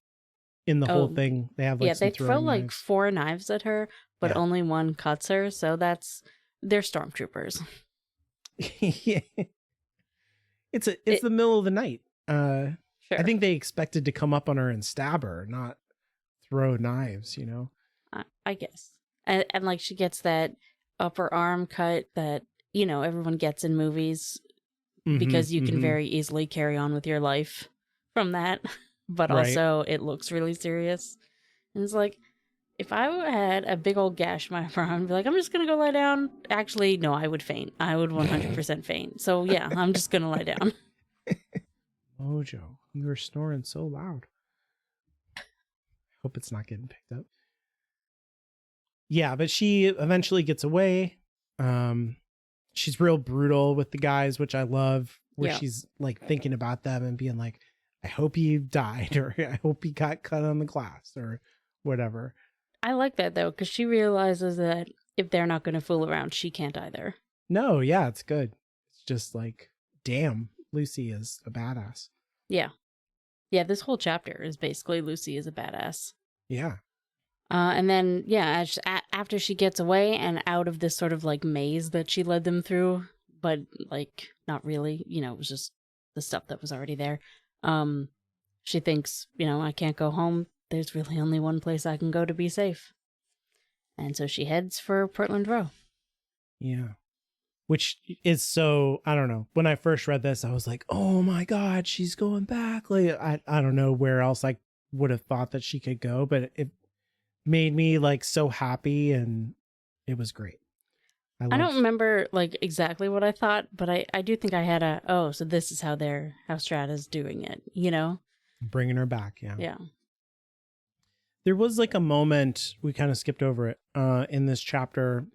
in the whole thing. They have like they throw like 4 knives at her, but only one cuts her. So they're stormtroopers. Yeah. It's the middle of the night. Sure. I think they expected to come up on her and stab her, not throw knives, you know? I guess. And like she gets that upper arm cut that, you know, everyone gets in movies because you can very easily carry on with your life from that. But also it looks really serious. And it's like, if I had a big old gash in my arm, I'd be like, I'm just going to go lie down. Actually, no, I would faint. I would 100% faint. So yeah, I'm just going to lie down. Mojo, you were snoring so loud. Hope it's not getting picked up. Yeah, but she eventually gets away. She's real brutal with the guys, which I love, where she's like thinking about them and being like, I hope he died, or I hope he got cut on the glass, or whatever. I like that though, because she realizes that if they're not going to fool around, she can't either. No, yeah, it's good. It's just like, damn, Lucy is a badass. Yeah. Yeah, this whole chapter is basically Lucy is a badass. Yeah. And then, yeah, after she gets away and out of this sort of like maze that she led them through, but like not really, you know, it was just the stuff that was already there. She thinks, you know, I can't go home. There's really only one place I can go to be safe. And so she heads for Portland Row. Yeah. Which is so, I don't know. When I first read this, I was like, oh my God, she's going back. Like, I don't know where else I would have thought that she could go, but it made me like so happy, and it was great. I don't remember like exactly what I thought, but I do think I had so this is how Strata's doing it, you know? Bringing her back, yeah. Yeah. There was like a moment, we kind of skipped over it, in this chapter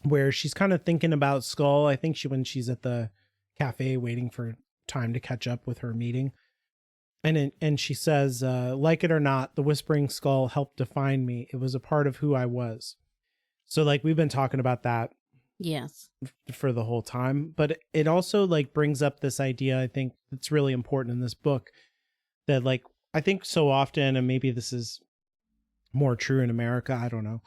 where she's kind of thinking about Skull. I think when she's at the cafe waiting for time to catch up with her meeting. And she says, like it or not, the Whispering Skull helped define me. It was a part of who I was. So like we've been talking about that yes for the whole time, but it also like brings up this idea, I think that's really important in this book, that like I think so often, and maybe this is more true in America, I don't know,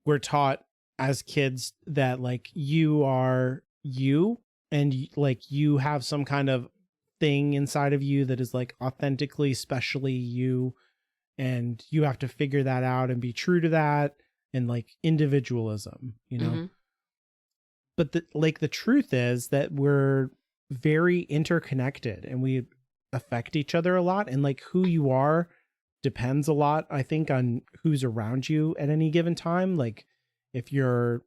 we're taught as kids that like you are you, and like you have some kind of thing inside of you that is like authentically, specially you, and you have to figure that out and be true to that, and like individualism, you know. But the truth is that we're very interconnected and we affect each other a lot, and like who you are depends a lot, I think, on who's around you at any given time. Like if you're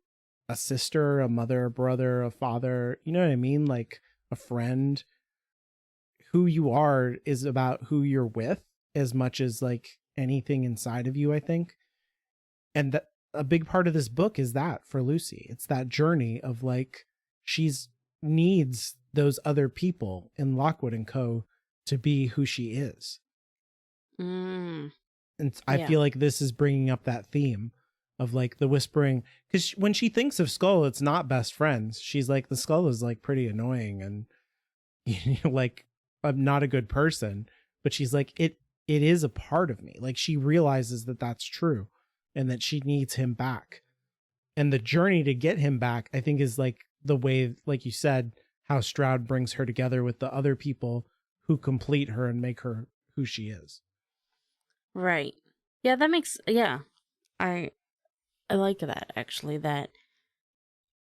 a sister, a mother, a brother, a father, you know what I mean, like a friend, who you are is about who you're with as much as like anything inside of you, I think. And that a big part of this book is that for Lucy, it's that journey of like, she's needs those other people in Lockwood and Co. to be who she is. And I feel like this is bringing up that theme of like the Whispering, because when she thinks of Skull, it's not best friends. She's like, the Skull is like pretty annoying and, you know, like I'm not a good person, but she's like, it is a part of me. Like she realizes that that's true and that she needs him back. And the journey to get him back, I think, is like the way, like you said, how Stroud brings her together with the other people who complete her and make her who she is. Right. Yeah, that makes, yeah. I like that, actually, that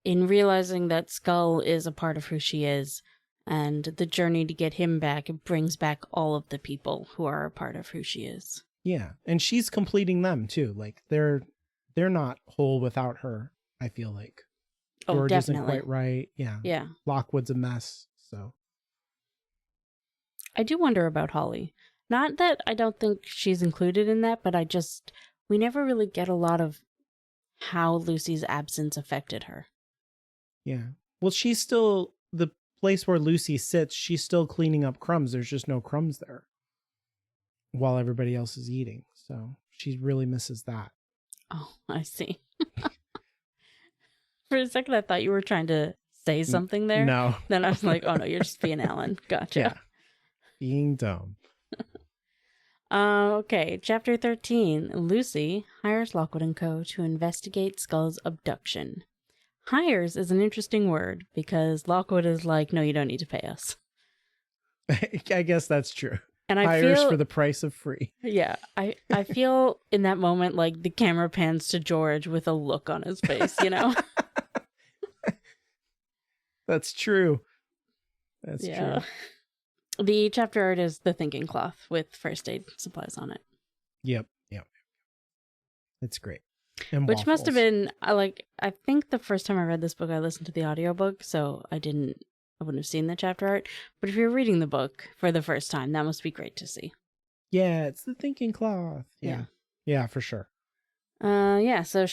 in realizing that Skull is a part of who she is, and the journey to get him back, it brings back all of the people who are a part of who she is. Yeah, and she's completing them too. Like they're not whole without her, I feel like. George isn't quite right. Yeah. Yeah. Lockwood's a mess, so. I do wonder about Holly. Not that I don't think she's included in that, but we never really get a lot of how Lucy's absence affected her. Yeah. Well, she's still, the place where Lucy sits, she's still cleaning up crumbs. There's just no crumbs there while everybody else is eating. So she really misses that. Oh, I see. For a second, I thought you were trying to say something there. No. Then I was like, oh no, you're just being Alan. Gotcha. Yeah. Being dumb. Okay, chapter 13. Lucy hires Lockwood and Co. to investigate Skull's abduction. Hires is an interesting word because Lockwood is like, no, you don't need to pay us. I guess that's true. And hires for the price of free. Yeah, I feel in that moment like the camera pans to George with a look on his face, you know? That's true. That's true. The chapter art is the thinking cloth with first aid supplies on it. Yep. It's great. And which waffles. must have been, I think the first time I read this book, I listened to the audiobook, so I wouldn't have seen the chapter art. But if you're reading the book for the first time, that must be great to see. Yeah, it's the thinking cloth. Yeah, for sure. So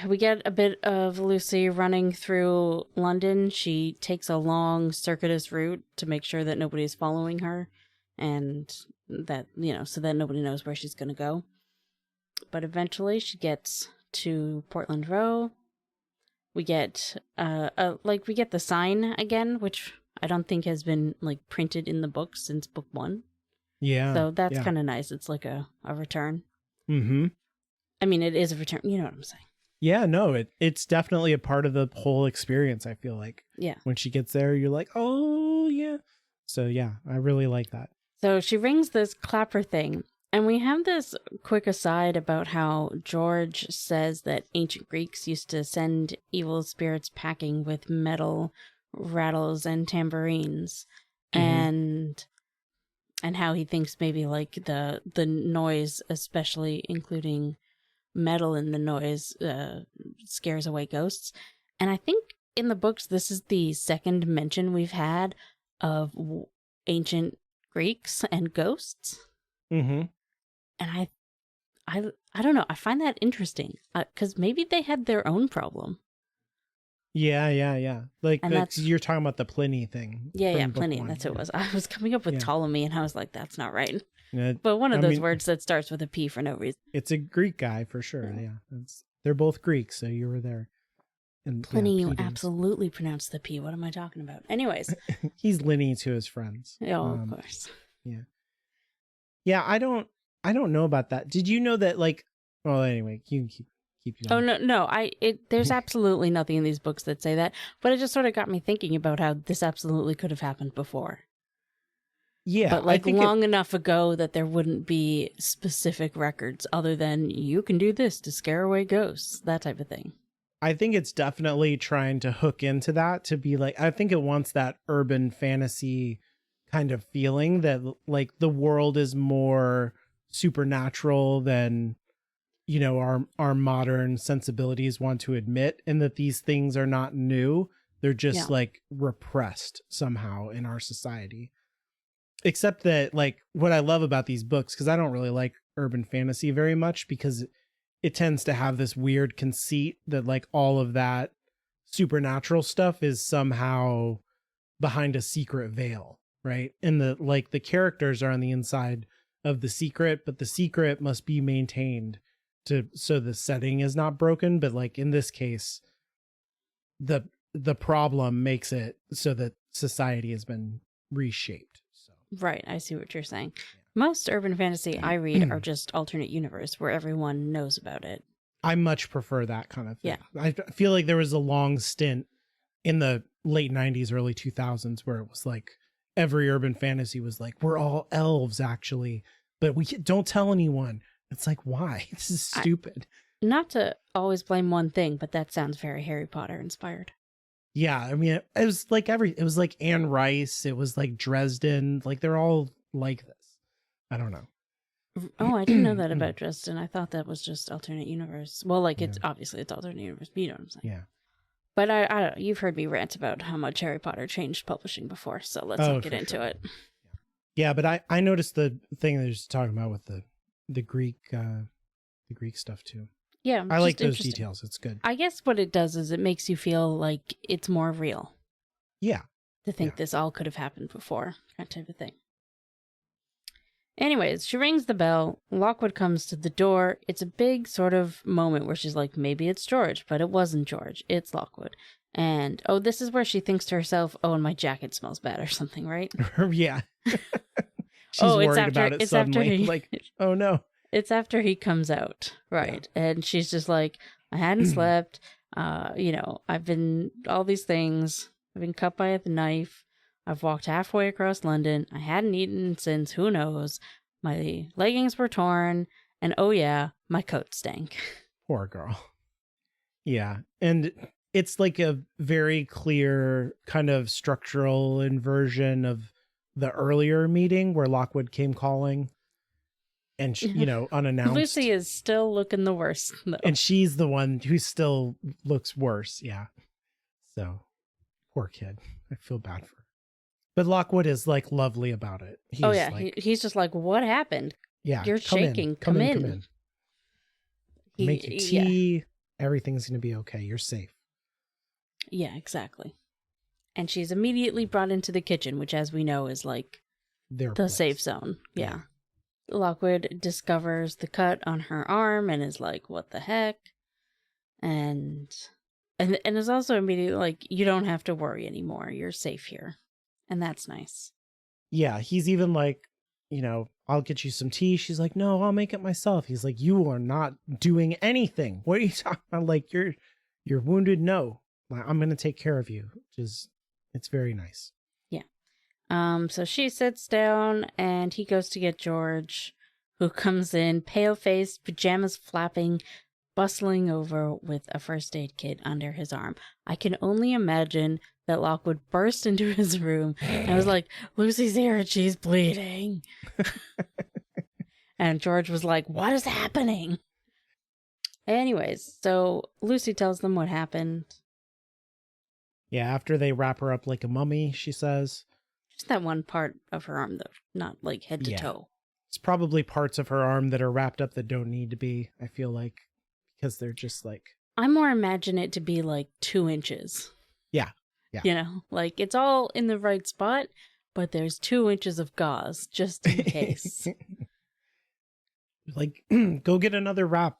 we get a bit of Lucy running through London. She takes a long circuitous route to make sure that nobody's following her and that, so that nobody knows where she's going to go. But eventually she gets to Portland Row. We get, we get the sign again, which I don't think has been printed in the book since book 1. Yeah. So that's kind of nice. It's like a return. Mm-hmm. I mean, it is a return. You know what I'm saying? Yeah, no, it's definitely a part of the whole experience, I feel like. Yeah. When she gets there, you're like, oh, yeah. So, yeah, I really like that. So she rings this clapper thing. And we have this quick aside about how George says that ancient Greeks used to send evil spirits packing with metal rattles and tambourines. Mm-hmm. And how he thinks maybe the noise, especially including metal in the noise, scares away ghosts. And I think in the books, this is the second mention we've had of ancient Greeks and ghosts. Mm-hmm. And I don't know. I find that interesting because maybe they had their own problem. Yeah. You're talking about the Pliny thing. Yeah, Pliny. That's what it was. I was coming up with Ptolemy, and I was like, that's not right. Yeah, but one of those words that starts with a P for no reason. It's a Greek guy for sure. Yeah, they're both Greek, so you were there. And Pliny, you absolutely pronounced the P. What am I talking about? Anyways, he's Linny to his friends. Oh, of course. Yeah. I don't know about that. Did you know that? Well, anyway, you can keep going. Oh no! There's absolutely nothing in these books that say that, but it just sort of got me thinking about how this absolutely could have happened before. Yeah, but I think long enough ago that there wouldn't be specific records other than you can do this to scare away ghosts, that type of thing. I think it's definitely trying to hook into that to be I think it wants that urban fantasy kind of feeling that the world is more supernatural than our modern sensibilities want to admit, and that these things are not new. They're just repressed somehow in our society. Except that what I love about these books, because I don't really like urban fantasy very much, because it tends to have this weird conceit that all of that supernatural stuff is somehow behind a secret veil, right? And the characters are on the inside of the secret, but the secret must be maintained so the setting is not broken. But in this case, the problem makes it so that society has been reshaped. So right, I see what you're saying. Most urban fantasy I read are just alternate universe where everyone knows about it. I much prefer that kind of thing. Yeah. I feel like there was a long stint in the late 90s, early 2000s where it was like every urban fantasy was like, we're all elves actually, but we don't tell anyone. It's like, why? This is stupid. Not to always blame one thing, but that sounds very Harry Potter inspired. Yeah, I mean, it was like it was like Anne Rice, it was like Dresden, like they're all like this. I don't know. Oh, I didn't know that about Dresden. I thought that was just alternate universe. Well, like, Yeah. it's obviously it's alternate universe, but you know what I'm saying. Yeah. But I don't know. You've heard me rant about how much Harry Potter changed publishing before, so let's not get into it. Yeah, but I noticed the thing that you're just talking about with the Greek stuff too. Yeah, I like those details. It's good. I guess what it does is it makes you feel like it's more real. Yeah. To think this all could have happened before, that type of thing. Anyways, she rings the bell. Lockwood comes to the door. It's a big sort of moment where she's like, maybe it's George, but it wasn't George. It's Lockwood. And, oh, this is where she thinks to herself, oh, and my jacket smells bad or something, right? Yeah. She's worried about it suddenly. Like, oh no. It's after he comes out, right? Yeah. And she's just like, I hadn't slept. I've been all these things. I've been cut by a knife. I've walked halfway across London. I hadn't eaten since who knows. My leggings were torn. And oh yeah, my coat stank. Poor girl. Yeah. And it's like a very clear kind of structural inversion of the earlier meeting where Lockwood came calling. And, unannounced. Lucy is still looking the worst, though. And she's the one who still looks worse. Yeah. So, poor kid. I feel bad for her. But Lockwood is, like, lovely about it. He's just like, what happened? Yeah. You're shaking. Come in. Make you tea. Yeah. Everything's going to be okay. You're safe. Yeah, exactly. And she's immediately brought into the kitchen, which, as we know, is, like, the safe zone. Yeah. Lockwood discovers the cut on her arm and is like, what the heck? And is also immediately like, you don't have to worry anymore. You're safe here. And that's nice. Yeah, he's even like, I'll get you some tea. She's like, no, I'll make it myself. He's like, you are not doing anything. What are you talking about? Like, you're wounded? No. I'm going to take care of you. It's very nice. So she sits down and he goes to get George, who comes in, pale-faced, pajamas flapping, bustling over with a first aid kit under his arm. I can only imagine that Lockwood burst into his room and was like, Lucy's here and she's bleeding. And George was like, what is happening? Anyways, so Lucy tells them what happened. Yeah, after they wrap her up like a mummy, she says. Just that one part of her arm, though, not like head to toe. It's probably parts of her arm that are wrapped up that don't need to be, I feel like, because they're just like... I more imagine it to be like 2 inches. Yeah. Like it's all in the right spot, but there's 2 inches of gauze just in case. Like, go get another wrap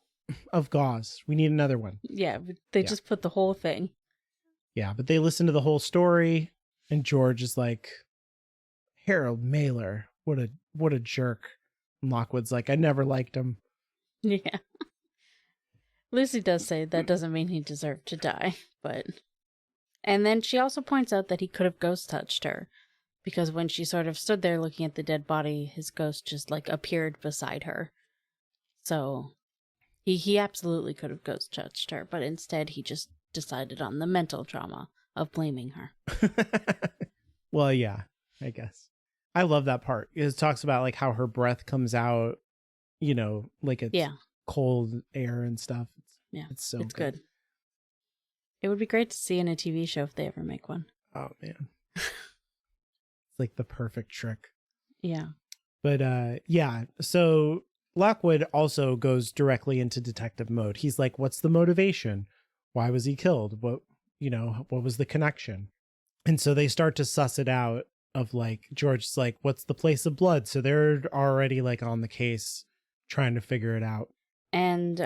of gauze. We need another one. Yeah, they just put the whole thing. Yeah, but they listen to the whole story, and George is like, Harold Mailer, what a jerk. And Lockwood's like, I never liked him. Yeah. Lucy does say that doesn't mean he deserved to die, but... And then she also points out that he could have ghost touched her, because when she sort of stood there looking at the dead body, his ghost just, like, appeared beside her. So, he absolutely could have ghost touched her, but instead he just decided on the mental trauma of blaming her. Well, yeah, I guess. I love that part. It talks about like how her breath comes out, like it's cold air and stuff. It's so good. It would be great to see in a TV show if they ever make one. Oh man. It's like the perfect trick. Yeah. But so Lockwood also goes directly into detective mode. He's like, what's the motivation? Why was he killed? What was the connection? And so they start to suss it out of like, George's like, what's the place of blood? So they're already like on the case trying to figure it out. And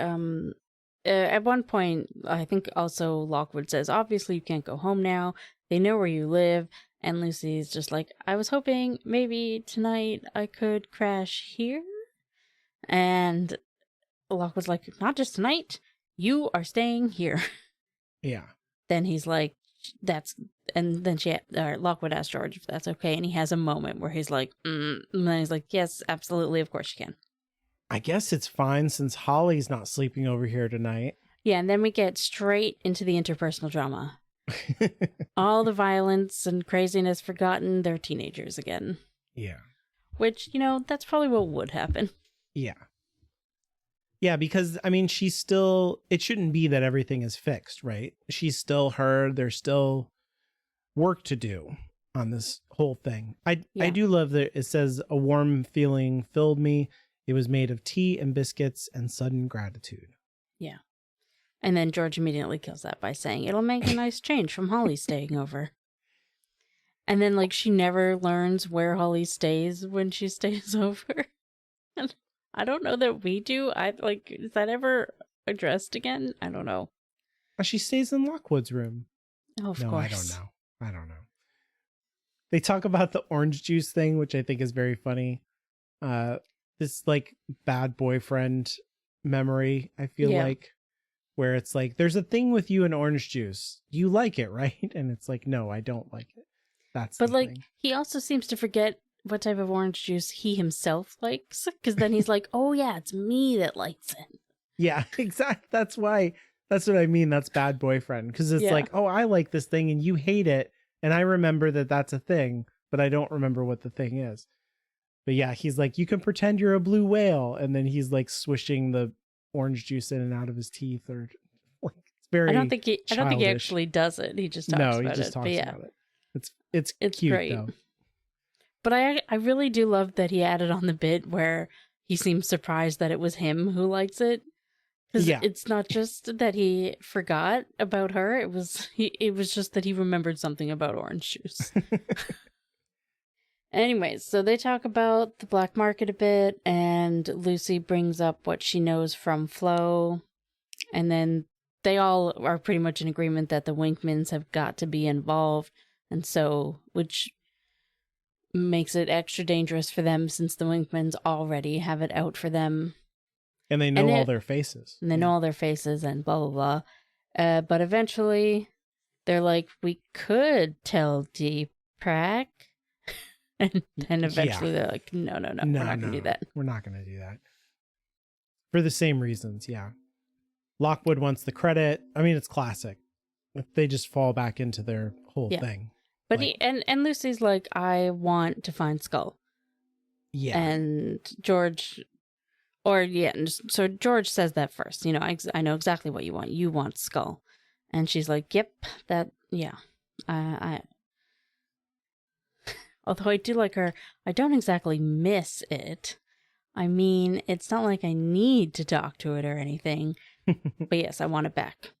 at one point, I think also Lockwood says, obviously you can't go home now. They know where you live. And Lucy's just like, I was hoping maybe tonight I could crash here. And Lockwood's like, not just tonight. You are staying here. Yeah. Then he's like, and then Lockwood asks George if that's okay. And he has a moment where he's like, and then he's like, yes, absolutely. Of course you can. I guess it's fine since Holly's not sleeping over here tonight. Yeah. And then we get straight into the interpersonal drama. All the violence and craziness forgotten. They're teenagers again. Yeah. Which, that's probably what would happen. Yeah. Yeah, because, I mean, she's still, it shouldn't be that everything is fixed, right? She's still her. There's still work to do on this whole thing. I do love that it says a warm feeling filled me. It was made of tea and biscuits and sudden gratitude. Yeah. And then George immediately kills that by saying, it'll make a nice change from Holly staying over. And then, like, she never learns where Holly stays when she stays over. And I don't know that we do. Is that ever addressed again? I don't know. She stays in Lockwood's room. Oh, of course. I don't know. They talk about the orange juice thing, which I think is very funny. This, like, bad boyfriend memory, I feel like, where it's like, there's a thing with you and orange juice. You like it, right? And it's like, no, I don't like it. But like, thing. He also seems to forget what type of orange juice he himself likes, because then he's like, oh yeah, it's me that likes it. Yeah, exactly. That's what I mean. That's bad boyfriend, because it's like, oh, I like this thing and you hate it, and I remember that that's a thing, but I don't remember what the thing is. But yeah, he's like, you can pretend you're a blue whale, and then he's like swishing the orange juice in and out of his teeth, or like, it's very. I don't think he actually does it. He just talks about it. No, he just talks about it. It's cute, great. Though. But I really do love that he added on the bit where he seems surprised that it was him who likes it. Because it's not just that he forgot about her. It was just that he remembered something about orange juice. Anyways, so they talk about the black market a bit, and Lucy brings up what she knows from Flo. And then they all are pretty much in agreement that the Winkmans have got to be involved. And so, which makes it extra dangerous for them since the Winkmans already have it out for them. And they know all their faces. And they know all their faces and blah, blah, blah. But eventually, they're like, we could tell Deepak. And then eventually they're like, no, we're not going to do that. We're not going to do that. For the same reasons, yeah. Lockwood wants the credit. I mean, it's classic. They just fall back into their whole thing. But and Lucy's like, I want to find Skull. Yeah. And George, so George says that first. I know exactly what you want. You want Skull. And she's like, yep, although I do like her, I don't exactly miss it. I mean, it's not like I need to talk to it or anything. But yes, I want it back.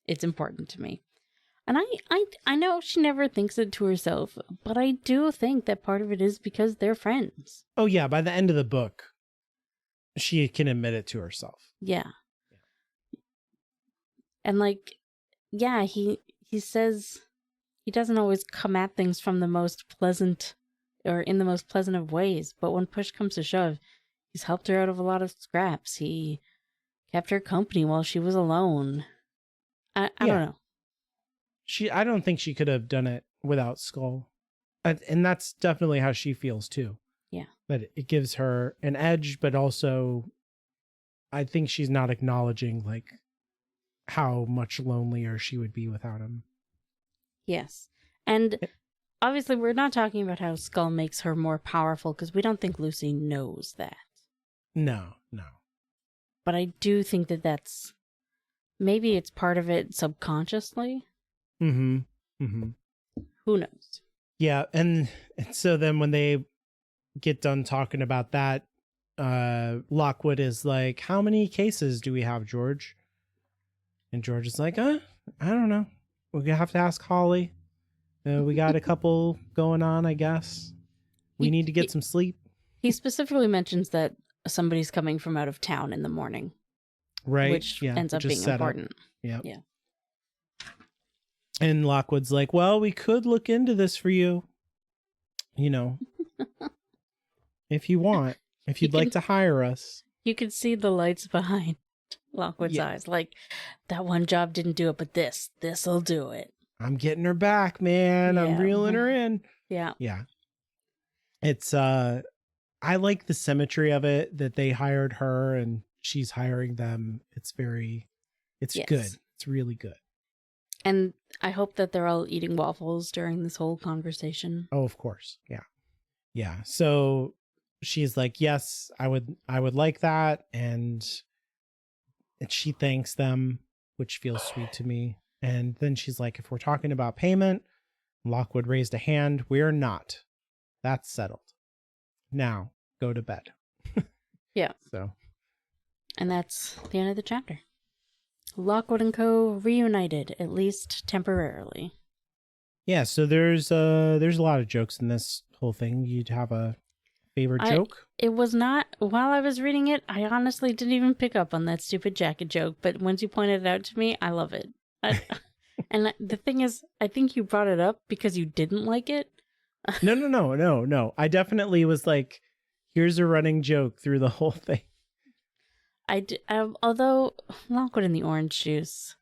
It's important to me. And I know she never thinks it to herself, but I do think that part of it is because they're friends. Oh, yeah. By the end of the book, she can admit it to herself. Yeah. And like, yeah, he says he doesn't always come at things from the most pleasant or in the most pleasant of ways. But when push comes to shove, he's helped her out of a lot of scraps. He kept her company while she was alone. I don't know. I don't think she could have done it without Skull. And that's definitely how she feels too. Yeah. That it gives her an edge, but also I think she's not acknowledging like how much lonelier she would be without him. Yes. And obviously we're not talking about how Skull makes her more powerful because we don't think Lucy knows that. No. But I do think that's maybe it's part of it subconsciously. Mm-hmm. Who knows? Yeah, and so then when they get done talking about that, Lockwood is like, how many cases do we have, George? And George is like, I don't know. We're going to have to ask Holly. We got a couple going on, I guess. We need to get some sleep. He specifically mentions that somebody's coming from out of town in the morning. Right. Which ends up being important. Yeah. And Lockwood's like, well, we could look into this for you. You know, if you want, if you'd like to hire us. You could see the lights behind Lockwood's eyes. Like, that one job didn't do it, but this'll do it. I'm getting her back, man. Yeah. I'm reeling her in. Yeah. Yeah. It's, I like the symmetry of it, that they hired her and she's hiring them. It's good. It's really good. And I hope that they're all eating waffles during this whole conversation. Oh, of course. Yeah. Yeah. So she's like, yes, I would like that. And she thanks them, which feels sweet to me. And then she's like, if we're talking about payment, Lockwood raised a hand. We're not. That's settled. Now go to bed. Yeah. So. And that's the end of the chapter. Lockwood and Co. reunited, at least temporarily. Yeah, so there's a lot of jokes in this whole thing. You'd have a favorite joke? It was not, while I was reading it, I honestly didn't even pick up on that stupid jacket joke, but once you pointed it out to me, I love it. And the thing is, I think you brought it up because you didn't like it. No. I definitely was like, here's a running joke through the whole thing. Although Lockwood in the orange juice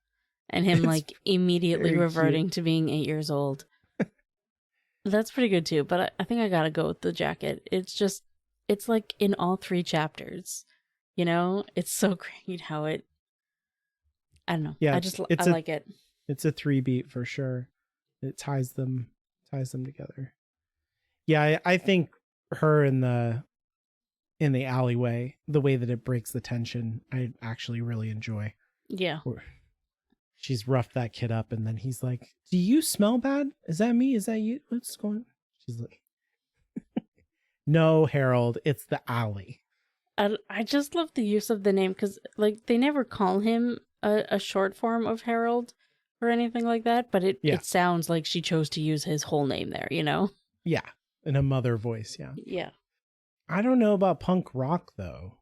and him like immediately reverting to being 8 years old. That's pretty good too, but I think I gotta go with the jacket. It's like in all 3 chapters, you know? It's so great how I don't know. Yeah, I like it. It's a 3-beat for sure. It ties them together. Yeah, I think her in the alleyway, the way that it breaks the tension, I actually really enjoy. Yeah. She's roughed that kid up, and then he's like, do you smell bad? Is that me? Is that you? What's going on? She's like, no, Harold, it's the alley. I just love the use of the name, because like they never call him a short form of Harold or anything like that, but it sounds like she chose to use his whole name there, you know? Yeah, in a mother voice, yeah. Yeah. I don't know about punk rock, though.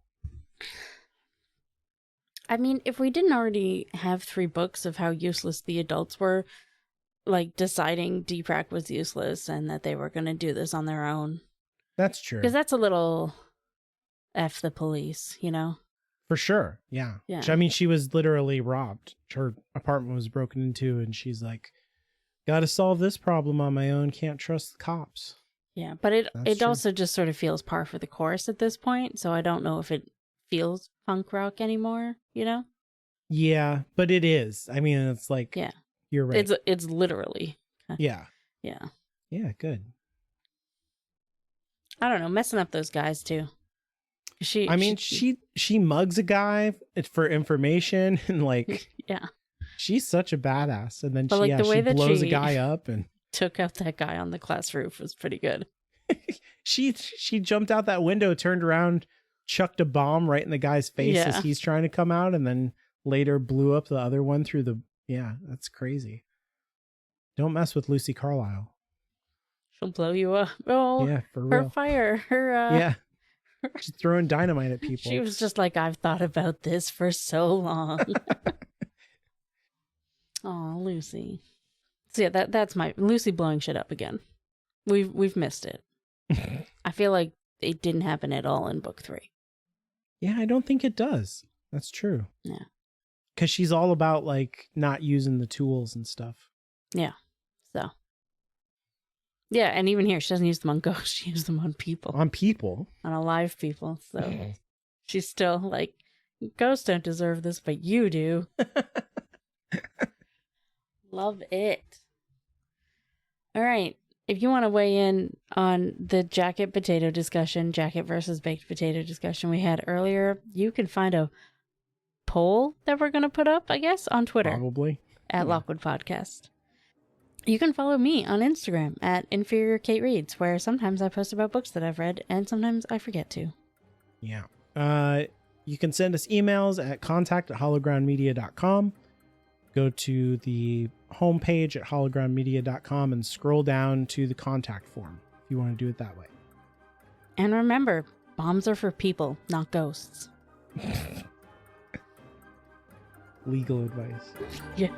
I mean, if we didn't already have 3 books of how useless the adults were, like deciding Deepak was useless and that they were going to do this on their own. That's true. Because that's a little F the police, you know? For sure, yeah. I mean, she was literally robbed. Her apartment was broken into, and she's like, gotta solve this problem on my own, can't trust the cops. Yeah, but it also just sort of feels par for the course at this point, so I don't know if it feels punk rock anymore, you know? Yeah, but it is. I mean, it's like, you're right. It's literally. Yeah. Yeah. Yeah, good. I don't know, messing up those guys too. She mugs a guy for information and like, yeah, she's such a badass. And then the way she that blows a guy up and took out that guy on the class roof was pretty good. she jumped out that window, turned around, chucked a bomb right in the guy's face as he's trying to come out, and then later blew up the other one through the that's crazy. Don't mess with Lucy Carlyle. She'll blow you up. Oh yeah, for real. Her fire. Her she's throwing dynamite at people. She was just like, I've thought about this for so long. Oh, Lucy. So yeah, that's my Lucy blowing shit up again. We've missed it. I feel like it didn't happen at all in book 3. Yeah, I don't think it does. That's true. Yeah. Because she's all about like not using the tools and stuff. Yeah. So. Yeah, and even here, she doesn't use them on ghosts. She uses them on people. On people? On alive people. So she's still like, ghosts don't deserve this, but you do. Love it. All right. If you want to weigh in on the jacket potato discussion, jacket versus baked potato discussion we had earlier, you can find a poll that we're going to put up, I guess, on Twitter. Probably. At Lockwood Podcast. You can follow me on Instagram at Inferior Kate Reads, where sometimes I post about books that I've read and sometimes I forget to. Yeah. You can send us emails at contact@hollowgroundmedia.com. Go to the homepage at hollowgroundmedia.com and scroll down to the contact form if you want to do it that way. And remember, bombs are for people, not ghosts. Legal advice. Yeah.